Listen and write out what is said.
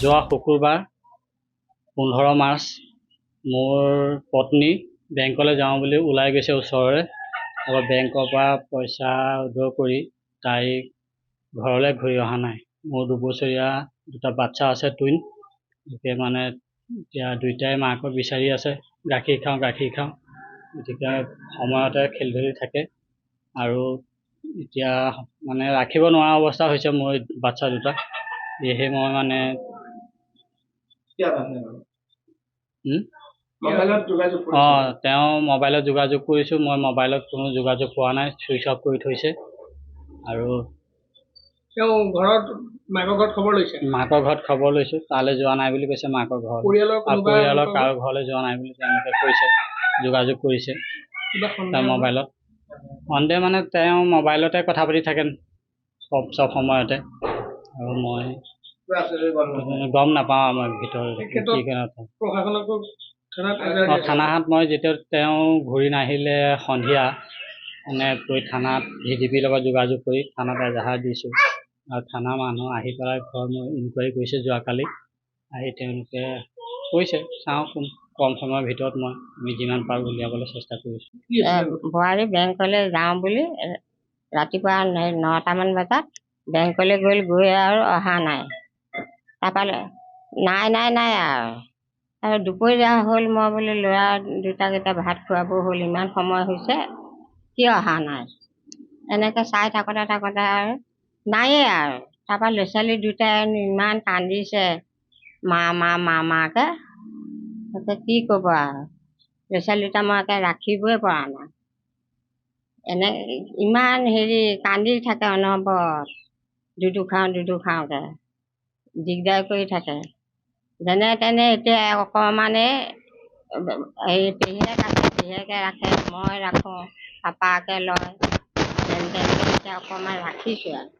যোৱা শুক্ৰবাৰ 15 মাৰ্চ মোৰ পত্নী বেংকলৈ যাওঁ বুলি ওলাই গৈছে ওচৰৰে। আৰু বেংকৰ পৰা পইচা উইড্ৰ কৰি তাইক ঘৰলৈ ঘূৰি অহা নাই। মোৰ 2 বছৰীয়া দুটা বাচ্চা আছে, টুইন। গতিকে মানে এতিয়া দুইটাই মাকক বিচাৰি আছে, গাখীৰ খাওঁ গাখীৰ খাওঁ। গতিকে সময়তে খেলি ধৰি থাকে আৰু এতিয়া মানে ৰাখিব নোৱাৰা অৱস্থা হৈছে মোৰ বাচ্চা দুটা। সেয়েহে মই মানে তেওঁ মোবাইলত যোগাযোগ কৰিছোঁ, মই মোবাইলত কোনো যোগাযোগ পোৱা নাই, ছুইচ অফ কৰি থৈছে। আৰু তেওঁ ঘৰত মাকৰ ঘৰত খবৰ লৈছে? মাকৰ ঘৰত খবৰ লৈছোঁ, তালৈ যোৱা নাই বুলি কৈছে। মাকৰ ঘৰত পৰিয়ালৰ কাৰো ঘৰলৈ যোৱা নাই বুলি তেওঁলোকে কৈছে, যোগাযোগ কৰিছে তাৰ মোবাইলত। সন্দেহ মানে তেওঁ মোবাইলতে কথা পাতি থাকেন চব সময়তে, আৰু মই গম নাপাওঁ আমাৰ ভিতৰত থানাত মই যেতিয়া তেওঁ ঘূৰি নাহিলে সন্ধিয়া মানে গৈ থানাত VDPৰ লগত যোগাযোগ কৰি থানাত এজাহাৰ দিছোঁ। আৰু থানা মানুহ আহি পেলাই ঘৰ মই ইনকুৱাৰী কৰিছে যোৱাকালি। আহি তেওঁলোকে কৈছে, চাওঁ কম সময়ৰ ভিতৰত আমি যিমান পাৰোঁ উলিয়াবলৈ চেষ্টা কৰিছোঁ। বোৱাৰী বেংকলৈ যাওঁ বুলি ৰাতিপুৱা 9টামান বজাত বেংকলৈ গৈ আৰু অহা নাই। তাৰপৰা নাই আৰু দুপৰীয়া হ'ল। মই বোলো ল'ৰা দুটাকেইটা ভাত খুৱাব হ'ল, ইমান সময় হৈছে কিয় অহা নাই। এনেকৈ চাই থাকোঁতে আৰু নায়েই আৰু। তাৰপৰা ল'ৰা ছোৱালী দুটাই ইমান কান্দিছে মাকে। কি ক'ব আৰু, ল'ৰা ছোৱালী দুটা মই ৰাখিবই পৰা নাই। ইমান কান্দি থাকে অনবৰত, দুধু খাওঁকে দিগদাৰ কৰি থাকে। যেনে তেনে এতিয়া অকণমানে পেহীয়েকে ৰাখে, মই ৰাখোঁ, পাপাকে লয়, যেনে তেনেকৈ এতিয়া অকণমান ৰাখিছোঁ আৰু।